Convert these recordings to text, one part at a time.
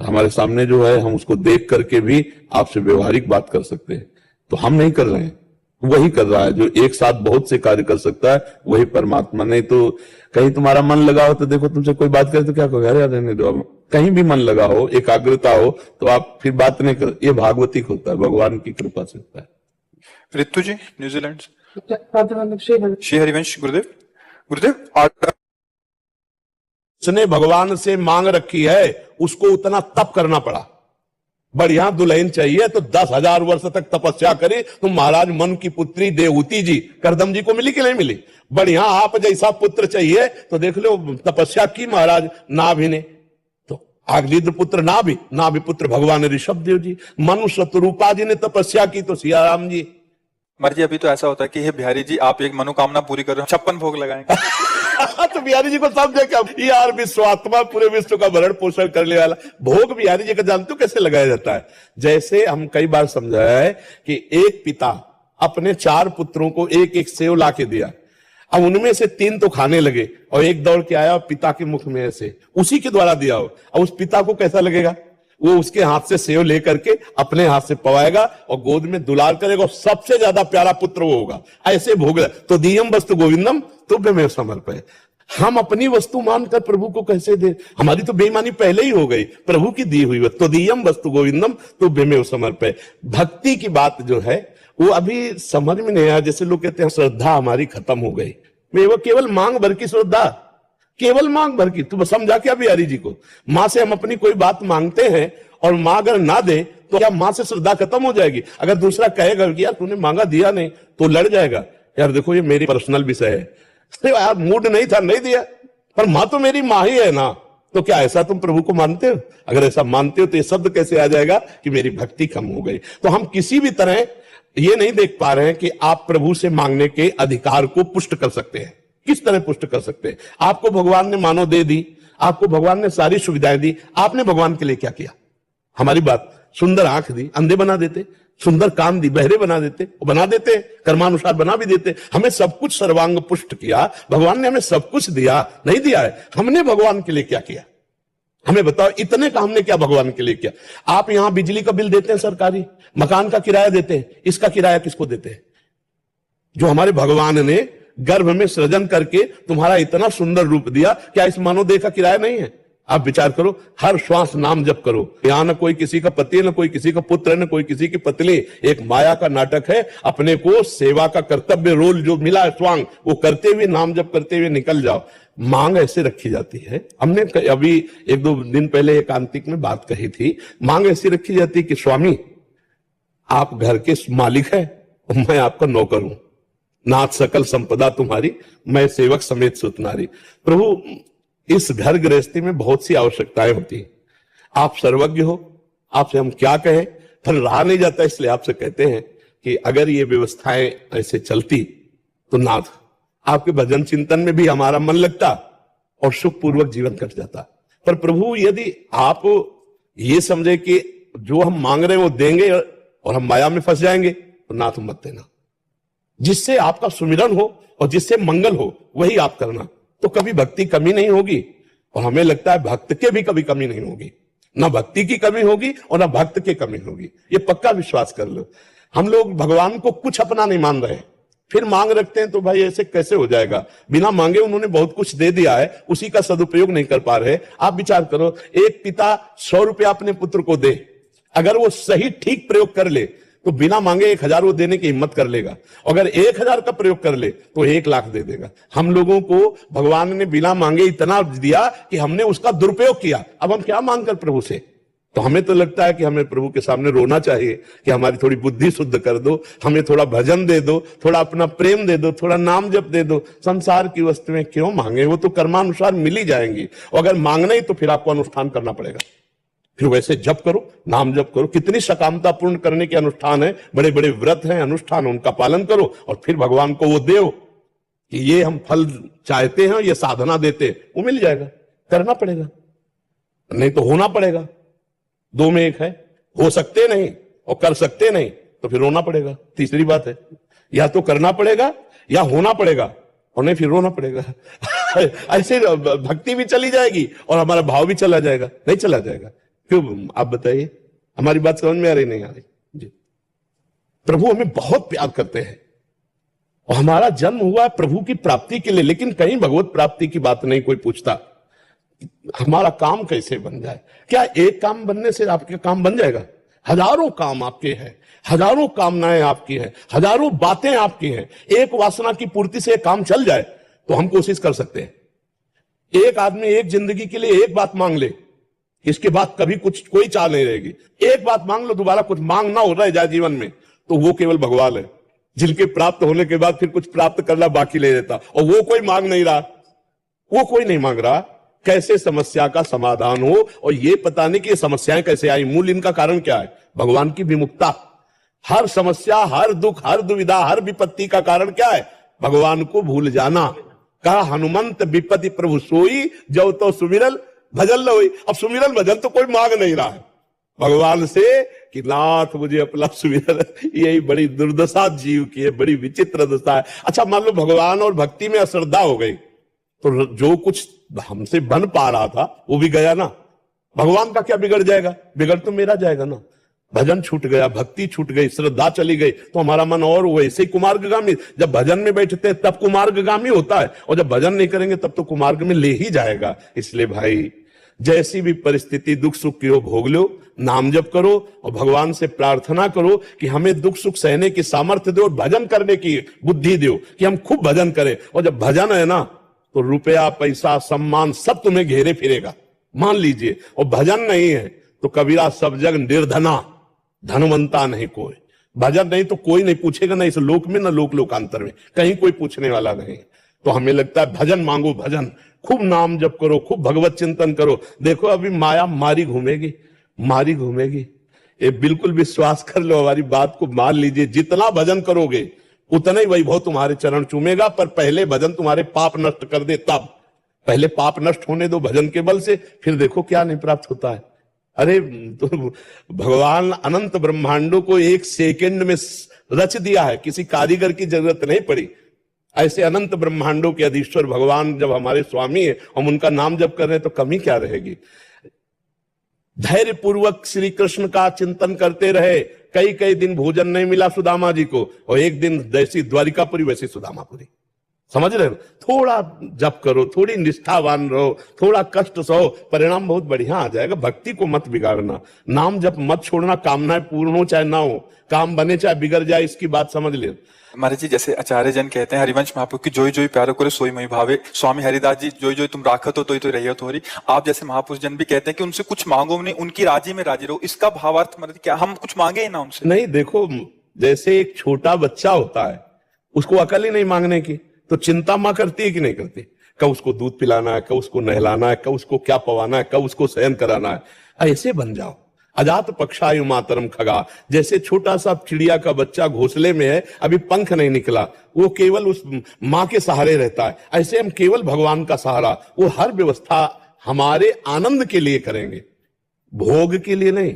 हमारे सामने जो है हम उसको देख करके भी आपसे व्यवहारिक बात कर सकते हैं, तो हम नहीं कर रहे हैं, वही कर रहा है जो एक साथ बहुत से कार्य कर सकता है, वही परमात्मा। नहीं तो कहीं तुम्हारा मन लगा हो तो देखो तुमसे कोई बात करे तो क्या कहोगे, अरे रहने दो। कहीं भी मन लगा हो, एकाग्रता हो, तो आप फिर बात नहीं कर। ये भागवतिक होता है, भगवान की कृपा से होता है। रितु जी न्यूजीलैंड श्री हरिवंश गुरुदेव। उसने भगवान से मांग रखी है, उसको उतना तप करना पड़ा। बढ़िया दुल्हन चाहिए तो 10,000 वर्ष तक तपस्या करे। तो महाराज मन की पुत्री देवहूति जी करदम जी को मिली कि नहीं मिली? बढ़िया आप जैसा पुत्र चाहिए तो देख लो, तपस्या की महाराज नाभि ने। तो आगलीद्र पुत्र नाभि पुत्र भगवान ऋषभ देव जी, मनुष्य रूपा जी ने तपस्या की तो सियाराम जी। मर्जी अभी तो ऐसा होता है कि हे बिहारी जी आप एक मनोकामना पूरी कर रहे हो, 56 भोग लगाएंगे। तो बिहारी जी को समझे क्या यार, विश्वात्मा पूरे विश्व का भरण पोषण करने वाला। भोग बिहारी जी का जानते हो कैसे लगाया जाता है? जैसे हम कई बार समझाया है कि एक पिता अपने 4 पुत्रों को एक एक सेव ला के दिया। अब उनमें से 3 तो खाने लगे और एक दौड़ के आया पिता के मुख में ऐसे, उसी के द्वारा दिया हो। अब उस पिता को कैसा लगेगा? वो उसके हाथ से सेव लेकर के अपने हाथ से पवाएगा और गोद में दुलार करेगा और सबसे ज्यादा प्यारा पुत्र वो होगा। ऐसे भोग। तो दियम वस्तु गोविंदम तुभ्यमेव समर्पय। हम अपनी वस्तु मानकर प्रभु को कैसे दे? हमारी तो बेईमानी पहले ही हो गई। प्रभु की दी हुई वस्तु, तो दियम वस्तु गोविंदम तुभ्यमेव समर्पय। भक्ति की बात जो है वो अभी समझ में नहीं आया। जैसे लोग कहते हैं श्रद्धा हमारी खत्म हो गई। वो केवल मांग भर की श्रद्धा, केवल मांग भर की। तुम समझा क्या बिहारी जी को? मां से हम अपनी कोई बात मांगते हैं और मां अगर ना दे तो क्या मां से श्रद्धा खत्म हो जाएगी? अगर दूसरा कहेगा कि यार तूने मांगा दिया नहीं, तो लड़ जाएगा। यार देखो ये मेरी पर्सनल विषय है, यार मूड नहीं था नहीं दिया, पर मां तो मेरी मां ही है ना। तो क्या ऐसा तुम प्रभु को मानते हो? अगर ऐसा मानते हो तो ये शब्द कैसे आ जाएगा कि मेरी भक्ति कम हो गई? तो हम किसी भी तरह ये नहीं देख पा रहे हैं कि आप प्रभु से मांगने के अधिकार को पुष्ट कर सकते हैं। किस तरह पुष्ट कर सकते हैं? आपको भगवान ने मानो दे दी, आपको भगवान ने सारी सुविधाएं दी, आपने भगवान के लिए क्या किया? हमारी बात, सुंदर आंख दी, अंधे बना देते, सुंदर कान दी, बहरे बना देते, बना देते, कर्मानुसार बना भी देते। हमें सब कुछ सर्वांग पुष्ट किया, भगवान ने हमें सब कुछ दिया नहीं दिया है? हमने भगवान के लिए क्या किया? हमें बताओ, इतने का हमने क्या भगवान के लिए किया? आप यहां बिजली का बिल देते हैं सरकारी, मकान का किराया देते हैं, इसका किराया किसको देते हैं? जो हमारे भगवान ने गर्भ में सृजन करके तुम्हारा इतना सुंदर रूप दिया, क्या इस मानवदेह का किराया नहीं है? आप विचार करो, हर श्वास नाम जप करो। यहां न कोई किसी का पति, न कोई किसी का पुत्र, न कोई किसी की पत्नी। एक माया का नाटक है। अपने को सेवा का कर्तव्य रोल जो मिला है स्वांग, वो करते हुए नाम जप करते हुए निकल जाओ। मांग ऐसे रखी जाती है। हमने अभी 1-2 दिन पहले एकांतिक में बात कही थी। मांग ऐसी रखी जाती है कि स्वामी आप घर के मालिक हैं और मैं आपका नौकर हूं। नाथ सकल संपदा तुम्हारी, मैं सेवक समेत सुतनारी। प्रभु इस घर गृहस्थी में बहुत सी आवश्यकताएं होती हैं। आप सर्वज्ञ हो, आपसे हम क्या कहें, फिर रहा नहीं जाता। इसलिए आपसे कहते हैं कि अगर ये व्यवस्थाएं ऐसे चलती तो नाथ आपके भजन चिंतन में भी हमारा मन लगता और सुखपूर्वक जीवन कट जाता। पर प्रभु यदि आप ये समझे कि जो हम मांग रहे हैं वो देंगे और हम माया में फंस जाएंगे, तो नाथ मत देना। जिससे आपका सुमिरन हो और जिससे मंगल हो वही आप करना, तो कभी भक्ति कमी नहीं होगी। और हमें लगता है भक्त के भी कभी कमी नहीं होगी, ना भक्ति की कमी होगी और ना भक्त की कमी होगी। ये पक्का विश्वास कर लो। हम लोग भगवान को कुछ अपना नहीं मान रहे, फिर मांग रखते हैं। तो भाई ऐसे कैसे हो जाएगा? बिना मांगे उन्होंने बहुत कुछ दे दिया है, उसी का सदुपयोग नहीं कर पा रहे। आप विचार करो, एक पिता 100 रुपया अपने पुत्र को दे, अगर वो सही ठीक प्रयोग कर ले तो बिना मांगे 1000 वो देने की हिम्मत कर लेगा। अगर 1000 का प्रयोग कर ले तो 1 लाख दे देगा। हम लोगों को भगवान ने बिना मांगे इतना दिया कि हमने उसका दुरुपयोग किया। अब हम क्या मांग कर प्रभु से? तो हमें तो लगता है कि हमें प्रभु के सामने रोना चाहिए कि हमारी थोड़ी बुद्धि शुद्ध कर दो, हमें थोड़ा भजन दे दो, थोड़ा अपना प्रेम दे दो, थोड़ा नाम जप दे दो। संसार की वस्तुएं क्यों मांगे? वो तो कर्मानुसार मिल ही जाएंगी। और अगर मांगना ही तो फिर आपको अनुष्ठान करना पड़ेगा। फिर वैसे जप करो, नाम जप करो। कितनी सकामता पूर्ण करने के अनुष्ठान है, बड़े बड़े व्रत हैं, अनुष्ठान, उनका पालन करो और फिर भगवान को वो दो कि ये हम फल चाहते हैं, ये साधना देते, वो मिल जाएगा। करना पड़ेगा, नहीं तो होना पड़ेगा। 2 में 1 है। हो सकते नहीं और कर सकते नहीं तो फिर रोना पड़ेगा। तीसरी बात है, या तो करना पड़ेगा या होना पड़ेगा, और नहीं फिर रोना पड़ेगा। ऐसे भक्ति भी चली जाएगी और हमारा भाव भी चला जाएगा। नहीं चला जाएगा। क्यों, आप बताइए, हमारी बात समझ में आ रही नहीं आ रही जी? प्रभु हमें बहुत प्यार करते हैं और हमारा जन्म हुआ प्रभु की प्राप्ति के लिए, लेकिन कहीं भगवत प्राप्ति की बात नहीं कोई पूछता। हमारा काम कैसे बन जाए? क्या एक काम बनने से आपके काम बन जाएगा? हजारों काम आपके हैं, हजारों कामनाएं आपकी हैं, हजारों बातें आपकी हैं। एक वासना की पूर्ति से काम चल जाए तो हम कोशिश कर सकते हैं। एक आदमी एक जिंदगी के लिए एक बात मांग ले, इसके बाद कभी कुछ कोई चाह नहीं रहेगी। एक बात मांग लो, दोबारा कुछ मांग ना हो रहा है जाए जीवन में, तो वो केवल भगवान है, जिनके प्राप्त होने के बाद फिर कुछ प्राप्त करना बाकी ले देता, और वो कोई मांग नहीं रहा, वो कोई नहीं मांग रहा। कैसे समस्या का समाधान हो, और ये पता नहीं कि ये समस्याएं कैसे आई, मूल इनका कारण क्या है? भगवान की विमुखता। हर समस्या, हर दुख, हर दुविधा, हर विपत्ति का कारण क्या है? भगवान को भूल जाना। कहा हनुमंत विपत्ति प्रभु सोई, जो तो सुमिरल भजन ल होई। अब सुमिरल भजन तो कोई मांग नहीं रहा है भगवान से कि नाथ मुझे अपना सुमिरन। यही बड़ी दुर्दशा जीव की है, बड़ी विचित्र दशा है। अच्छा, मान लो भगवान और भक्ति में अश्रद्धा हो गई तो जो कुछ हमसे बन पा रहा था वो भी गया ना। भगवान का क्या बिगड़ जाएगा? बिगड़ तो मेरा जाएगा ना। भजन छूट गया, भक्ति छूट गई, श्रद्धा चली गई, तो हमारा मन और वैसे ही कुमार्गगामी। जब भजन में बैठते हैं तब कुमार्गगामी होता है, और जब भजन नहीं करेंगे तब तो कुमार्ग में ले ही जाएगा। इसलिए भाई, जैसी भी परिस्थिति दुख सुख की हो भोग लो, नाम जप करो और भगवान से प्रार्थना करो कि हमें दुख सुख सहने की सामर्थ्य दो और भजन करने की बुद्धि दो कि हम खूब भजन करें। और जब भजन है ना तो रुपया पैसा सम्मान सब तुम्हें घेरे फिरेगा, मान लीजिए। और भजन नहीं है तो कबीरा सब जग निर्धना, धनवंता नहीं कोई। भजन नहीं तो कोई नहीं पूछेगा, ना इस लोक में ना लोक लोकांतर में, कहीं कोई पूछने वाला नहीं। तो हमें लगता है भजन मांगो, भजन खूब नाम जप करो, खूब भगवत चिंतन करो। देखो अभी माया मारी घूमेगी, मारी घूमेगी। ये बिल्कुल विश्वास कर लो, हमारी बात को मान लीजिए। जितना भजन करोगे उतना ही वैभव तुम्हारे चरण चूमेगा, पर पहले भजन तुम्हारे पाप नष्ट कर दे तब। पहले पाप नष्ट होने दो भजन के बल से, फिर देखो क्या नहीं प्राप्त होता है। अरे तो भगवान अनंत ब्रह्मांडों को एक सेकंड में रच दिया है, किसी कारीगर की जरूरत नहीं पड़ी। ऐसे अनंत ब्रह्मांडों के अधीश्वर भगवान जब हमारे स्वामी है, हम उनका नाम जप कर रहे हैं तो कमी क्या रहेगी? धैर्य पूर्वक श्री कृष्ण का चिंतन करते रहे। कई कई दिन भोजन नहीं मिला सुदामा जी को, और एक दिन जैसी द्वारिकापुरी वैसी सुदामापुरी। समझ रहे हो? थोड़ा जप करो, थोड़ी निष्ठावान रहो, थोड़ा कष्ट सहो, परिणाम बहुत बढ़िया आ जाएगा। भक्ति को मत बिगाड़ना, नाम जप मत छोड़ना। कामनाएं पूर्ण हो चाहे ना हो, काम बने चाहे बिगड़ जाए, इसकी बात समझ ले। महाराज जी, जैसे आचार्य जन कहते हैं हरिवंश महाप्रभु की जोई जोई प्यारो करे सोई मई भावे। स्वामी हरिदास जी जोई जोई तुम राखत हो तो रही हो। आप जैसे महापुरुष जन भी कहते हैं कि उनसे कुछ मांगो नहीं, उनकी राजी में राजी रहो। इसका भावार्थ मतलब क्या, हम कुछ मांगे ही ना उनसे? नहीं, देखो जैसे एक छोटा बच्चा होता है, उसको अकल ही नहीं मांगने की, तो चिंता मां करती है कि नहीं करती? कब उसको दूध पिलाना है, कब उसको नहलाना है, कब उसको क्या पवाना है, कब उसको शयन कराना है। ऐसे बन जाओ। अजात पक्षायु मातरम खगा, जैसे छोटा सा चिड़िया का बच्चा घोंसले में है, अभी पंख नहीं निकला, वो केवल उस मां के सहारे रहता है। ऐसे हम केवल भगवान का सहारा, वो हर व्यवस्था हमारे आनंद के लिए करेंगे, भोग के लिए नहीं,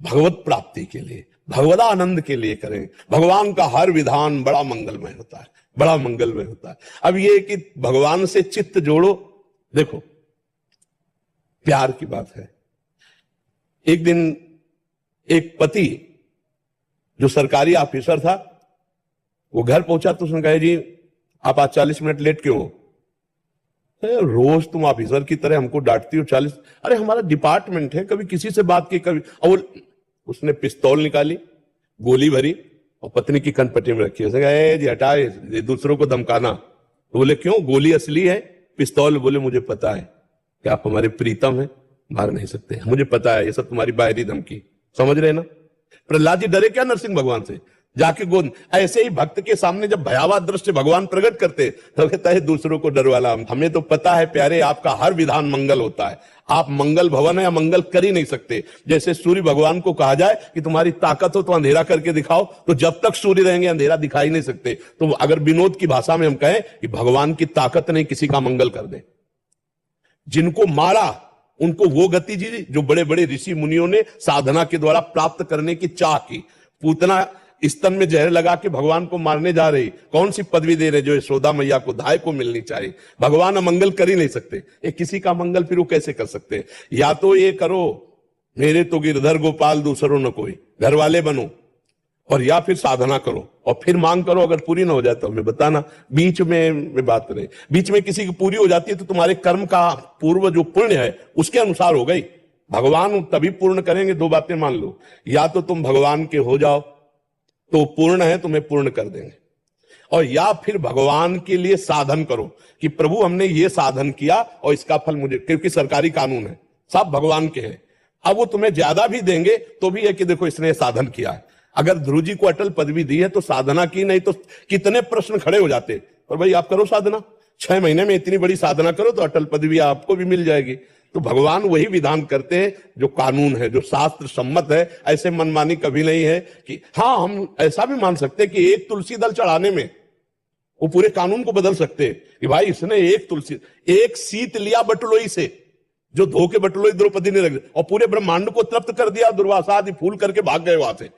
भगवत प्राप्ति के लिए, भगवत आनंद के लिए करेंगे। भगवान का हर विधान बड़ा मंगलमय होता है, बड़ा मंगलमय होता है। अब ये कि भगवान से चित्त जोड़ो। देखो प्यार की बात है। एक दिन एक पति जो सरकारी ऑफिसर था, वो घर पहुंचा तो उसने कहा, जी आप आज 40 मिनट लेट क्यों हो? रोज तुम ऑफिसर की तरह हमको डांटती हो 40। अरे हमारा डिपार्टमेंट है, कभी किसी से बात की, कभी। और उसने पिस्तौल निकाली, गोली भरी और पत्नी की कनपट्टी में रखी। उसने कहा, जी हटाए, दूसरों को धमकाना। तो बोले क्यों, गोली असली है, पिस्तौल? बोले मुझे पता है कि आप हमारे प्रीतम हैं, मार नहीं सकते, मुझे पता है, ये सब तुम्हारी बाहरी धमकी। समझ रहे ना? प्रहलाद जी डरे क्या नरसिंह भगवान से? जाके गोद। ऐसे ही भक्त के सामने जब भयावह दृश्य भगवान प्रकट करते तो कहता है दूसरों को डर वाला। हमें तो पता है प्यारे, आपका हर विधान मंगल होता है। आप मंगल भवन है या मंगल कर ही नहीं सकते। जैसे सूर्य भगवान को कहा जाए कि तुम्हारी ताकत हो तो अंधेरा करके दिखाओ, तो जब तक सूर्य रहेंगे अंधेरा दिखाई नहीं सकते। तो अगर विनोद की भाषा में हम कहें कि भगवान की ताकत नहीं किसी का मंगल कर दे। जिनको मारा उनको वो गति जी जो बड़े बड़े ऋषि मुनियों ने साधना के द्वारा प्राप्त करने की चाह की। पूतना स्तन में जहर लगा के भगवान को मारने जा रही, कौन सी पदवी दे रहे जो यशोदा मैया को धाय को मिलनी चाहिए। भगवान अमंगल कर ही नहीं सकते, ये किसी का मंगल फिर वो कैसे कर सकते? या तो ये करो मेरे तो गिरधर गोपाल दूसरों न कोई, घर वाले बनो और या फिर साधना करो और फिर मांग करो। अगर पूरी ना हो जाए तो हमें बताना, बीच में बात नहीं। बीच में किसी की पूरी हो जाती है तो तुम्हारे कर्म का पूर्व जो पुण्य है उसके अनुसार हो गई। भगवान तभी पूर्ण करेंगे। दो बातें मान लो, या तो तुम भगवान के हो जाओ तो पूर्ण है, तुम्हें पूर्ण कर देंगे, और या फिर भगवान के लिए साधन करो कि प्रभु हमने ये साधन किया और इसका फल मुझे, क्योंकि सरकारी कानून है, सब भगवान के हैं। अब वो तुम्हें ज्यादा भी देंगे तो भी है कि देखो इसने साधन किया है। अगर ध्रुव जी को अटल पदवी दी है तो साधना की, नहीं तो कितने प्रश्न खड़े हो जाते। और भाई आप करो साधना, 6 महीने में इतनी बड़ी साधना करो तो अटल पदवी आपको भी मिल जाएगी। तो भगवान वही विधान करते हैं जो कानून है, जो शास्त्र सम्मत है। ऐसे मनमानी कभी नहीं है कि हाँ, हम ऐसा भी मान सकते हैं कि एक तुलसी दल चढ़ाने में वो पूरे कानून को बदल सकते हैं कि भाई इसने एक सीत लिया बटलोई से, जो धो के बटलोई द्रौपदी ने रख दिया और पूरे ब्रह्मांड को तृप्त कर दिया, दुर्वासा आदि फूल करके भाग गए वहां से।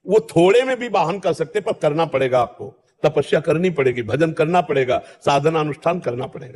वो थोड़े में भी वाहन कर सकते, पर करना पड़ेगा आपको, तपस्या करनी पड़ेगी, भजन करना पड़ेगा, साधना अनुष्ठान करना पड़ेगा।